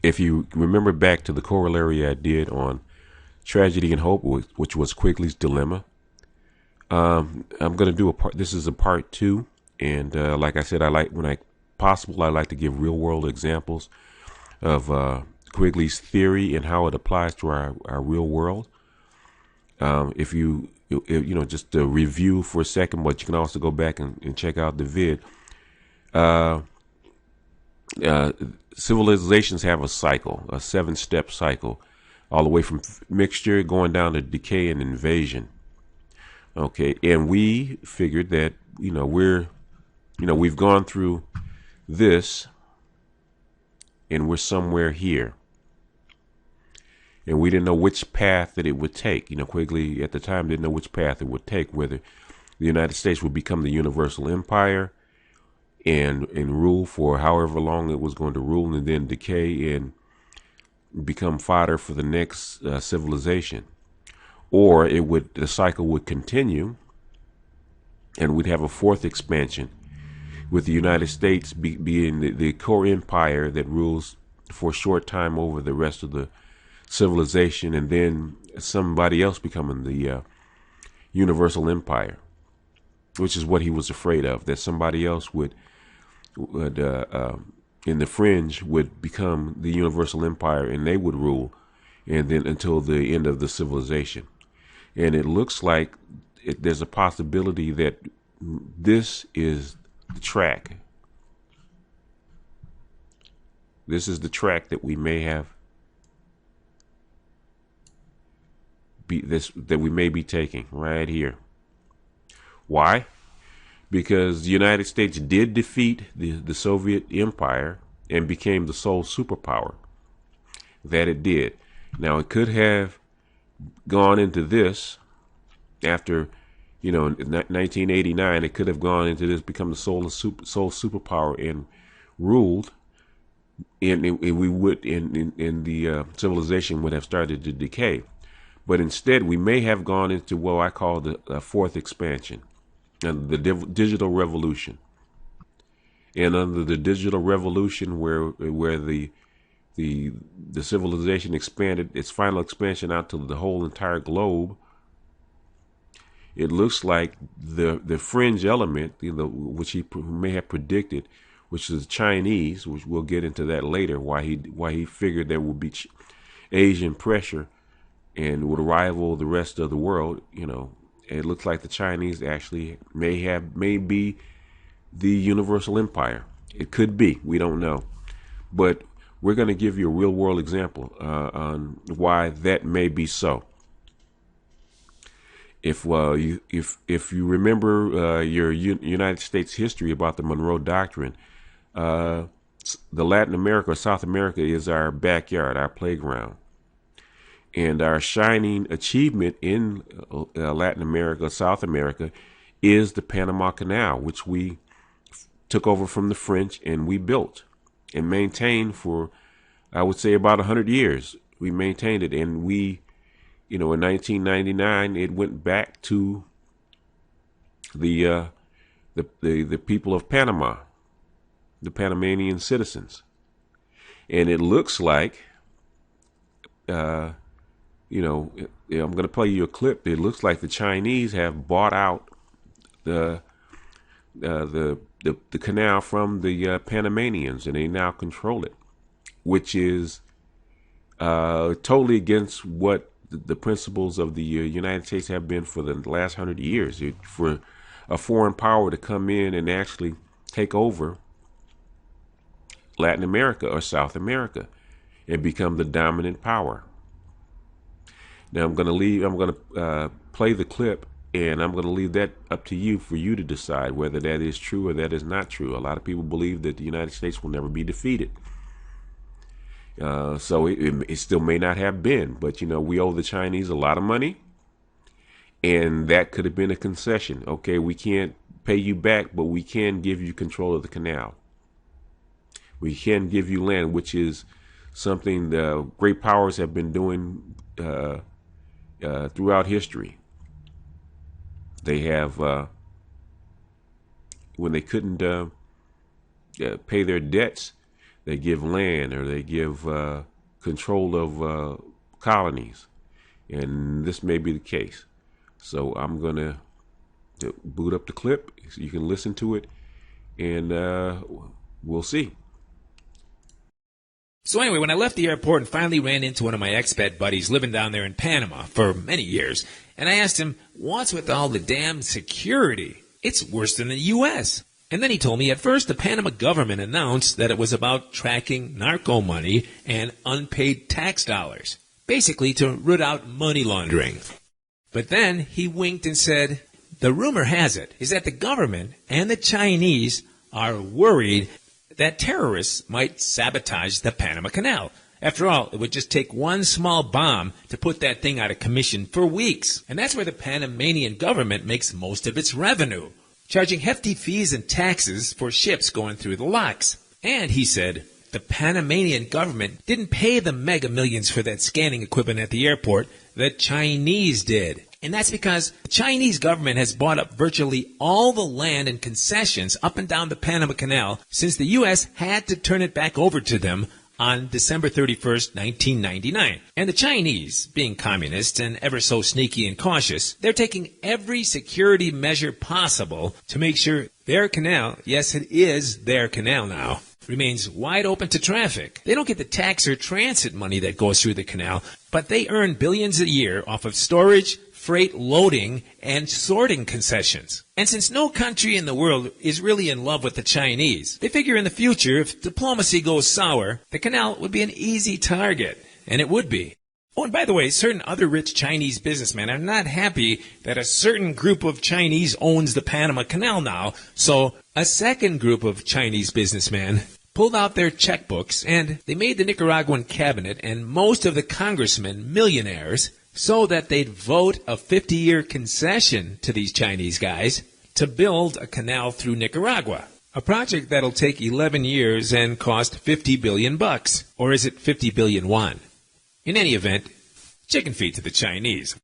if you remember back to the corollary I did on tragedy and hope, which was Quigley's dilemma, I'm going to do a part. This is a part two, and like I said, I like when I possible, I like to give real world examples of Quigley's theory and how it applies to our real world. If you just to review for a second, but you can also go back and check out the vid. Uh, Civilizations have a cycle, a 7-step cycle, all the way from mixture going down to decay and invasion. Okay, and we figured that we've gone through this, and we're somewhere here, and we didn't know which path that it would take. Quigley at the time didn't know which path it would take, whether the United States would become the universal empire and rule for however long it was going to rule, and then decay and become fodder for the next civilization, or the cycle would continue, and we'd have a fourth expansion, with the United States being the core empire that rules for a short time over the rest of the civilization, and then somebody else becoming the universal empire, which is what he was afraid of, that somebody else would in the fringe would become the universal empire, and they would rule, and then until the end of the civilization. And it looks like there's a possibility that this is the track. This is the track that we may have that we may be taking right here. Why? Because the United States did defeat the Soviet Empire and became the sole superpower. That it did. Now, it could have gone into this after, in 1989. It could have gone into this, become the sole superpower, and ruled, and we would in the civilization would have started to decay. But instead, we may have gone into what I call the fourth expansion, and the digital revolution. And under the digital revolution, where the civilization expanded its final expansion out to the whole entire globe, it looks like the fringe element, which he may have predicted, which is the Chinese, which we'll get into that later, why he figured there would be Asian pressure and would rival the rest of the world. It looks like the Chinese actually may be the universal empire. It could be. We don't know. But we're going to give you a real world example on why that may be so. If you remember your United States history about the Monroe Doctrine, the Latin America or South America is our backyard, our playground. And our shining achievement in Latin America, South America, is the Panama Canal, which we took over from the French and we built and maintained for, I would say, about 100 years. We maintained it, and we, in 1999, it went back to the people of Panama, the Panamanian citizens. And it looks like, I'm going to play you a clip. It looks like the Chinese have bought out the canal from the Panamanians, and they now control it, which is totally against what the principles of the United States have been for the last 100 years. For a foreign power to come in and actually take over Latin America or South America and become the dominant power. Now I'm going to play the clip, and I'm going to leave that up to you for you to decide whether that is true or that is not true. A lot of people believe that the United States will never be defeated. So it still may not have been, but we owe the Chinese a lot of money, and that could have been a concession. Okay, we can't pay you back, but we can give you control of the canal. We can give you land, which is something the great powers have been doing throughout history. They have, when they couldn't pay their debts, they give land or they give control of colonies. And this may be the case. So I'm going to boot up the clip so you can listen to it, and we'll see. So anyway, when I left the airport and finally ran into one of my expat buddies living down there in Panama for many years, and I asked him, what's with all the damn security? It's worse than the U.S. And then he told me at first the Panama government announced that it was about tracking narco money and unpaid tax dollars, basically to root out money laundering. But then he winked and said, the rumor has it is that the government and the Chinese are worried that terrorists might sabotage the Panama Canal. After all, it would just take one small bomb to put that thing out of commission for weeks. And that's where the Panamanian government makes most of its revenue, charging hefty fees and taxes for ships going through the locks. And he said, the Panamanian government didn't pay the mega millions for that scanning equipment at the airport. The Chinese did. And that's because the Chinese government has bought up virtually all the land and concessions up and down the Panama Canal since the U.S. had to turn it back over to them on December 31st, 1999. And the Chinese, being communists and ever so sneaky and cautious, they're taking every security measure possible to make sure their canal, yes, it is their canal now, remains wide open to traffic. They don't get the tax or transit money that goes through the canal, but they earn billions a year off of storage, freight loading, and sorting concessions. And since no country in the world is really in love with the Chinese, they figure in the future, if diplomacy goes sour, the canal would be an easy target. And it would be. Oh, and by the way, certain other rich Chinese businessmen are not happy that a certain group of Chinese owns the Panama Canal now, so a second group of Chinese businessmen pulled out their checkbooks and they made the Nicaraguan cabinet and most of the congressmen millionaires so that they'd vote a 50-year concession to these Chinese guys to build a canal through Nicaragua, a project that'll take 11 years and cost $50 billion. Or is it 50 billion won? In any event, chicken feet to the Chinese.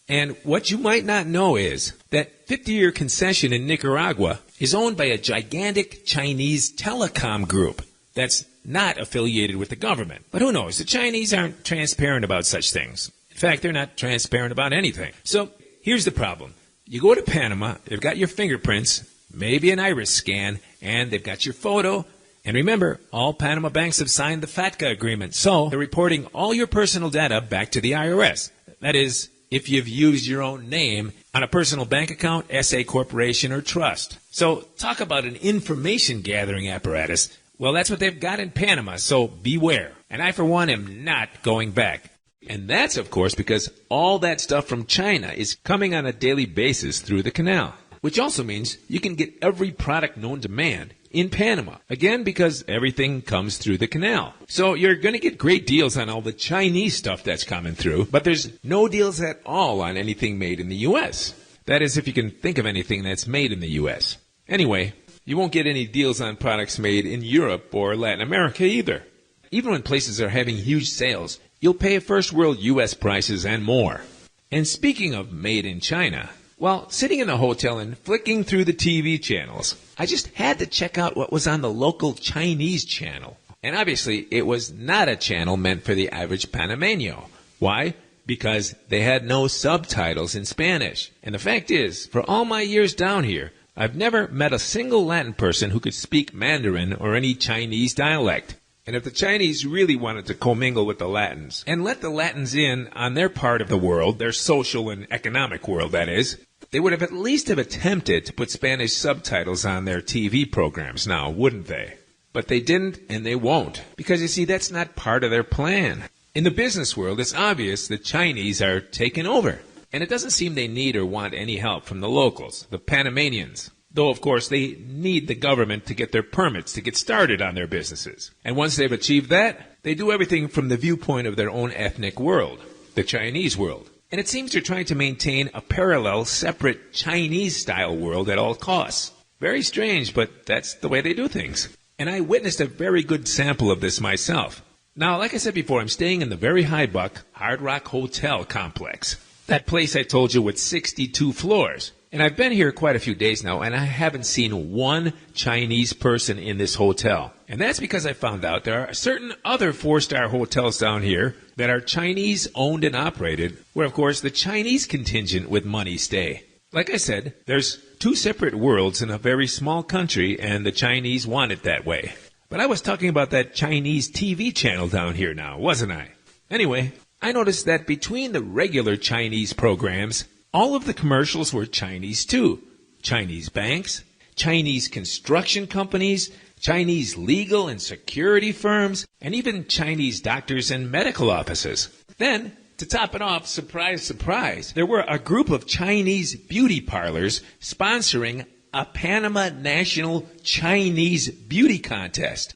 And what you might not know is that 50-year concession in Nicaragua is owned by a gigantic Chinese telecom group that's not affiliated with the government. But who knows? The Chinese aren't transparent about such things. In fact, they're not transparent about anything. So here's the problem. You go to Panama, they've got your fingerprints, maybe an iris scan, and they've got your photo. And remember, all Panama banks have signed the FATCA agreement, so they're reporting all your personal data back to the IRS. That is, if you've used your own name on a personal bank account, SA corporation, or trust. So talk about an information gathering apparatus. Well, that's what they've got in Panama, so beware. And I, for one, am not going back. And that's, of course, because all that stuff from China is coming on a daily basis through the canal, which also means you can get every product known to man in Panama. Again, because everything comes through the canal. So you're going to get great deals on all the Chinese stuff that's coming through, but there's no deals at all on anything made in the U.S. That is, if you can think of anything that's made in the U.S. Anyway, you won't get any deals on products made in Europe or Latin America either. Even when places are having huge sales, you'll pay first world U.S. prices and more. And speaking of made in China, while sitting in a hotel and flicking through the TV channels, I just had to check out what was on the local Chinese channel. And obviously, it was not a channel meant for the average Panameño. Why? Because they had no subtitles in Spanish. And the fact is, for all my years down here, I've never met a single Latin person who could speak Mandarin or any Chinese dialect. And if the Chinese really wanted to commingle with the Latins and let the Latins in on their part of the world, their social and economic world, that is, they would have at least have attempted to put Spanish subtitles on their TV programs now, wouldn't they? But they didn't, and they won't, because you see, that's not part of their plan. In the business world, it's obvious the Chinese are taking over, and it doesn't seem they need or want any help from the locals, the Panamanians. Though, of course, they need the government to get their permits to get started on their businesses. And once they've achieved that, they do everything from the viewpoint of their own ethnic world, the Chinese world. And it seems they're trying to maintain a parallel, separate Chinese-style world at all costs. Very strange, but that's the way they do things. And I witnessed a very good sample of this myself. Now, like I said before, I'm staying in the very high-buck Hard Rock Hotel complex. That place I told you with 62 floors. And I've been here quite a few days now, and I haven't seen one Chinese person in this hotel. And that's because I found out there are certain other four-star hotels down here that are Chinese owned and operated, where of course the Chinese contingent with money stay. Like I said, there's two separate worlds in a very small country, and the Chinese want it that way. But I was talking about that Chinese TV channel down here now, wasn't I? Anyway, I noticed that between the regular Chinese programs, all of the commercials were Chinese too. Chinese banks, Chinese construction companies, Chinese legal and security firms, and even Chinese doctors and medical offices. Then, to top it off, surprise, surprise, there were a group of Chinese beauty parlors sponsoring a Panama National Chinese Beauty Contest.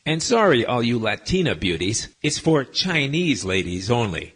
And sorry, all you Latina beauties, it's for Chinese ladies only.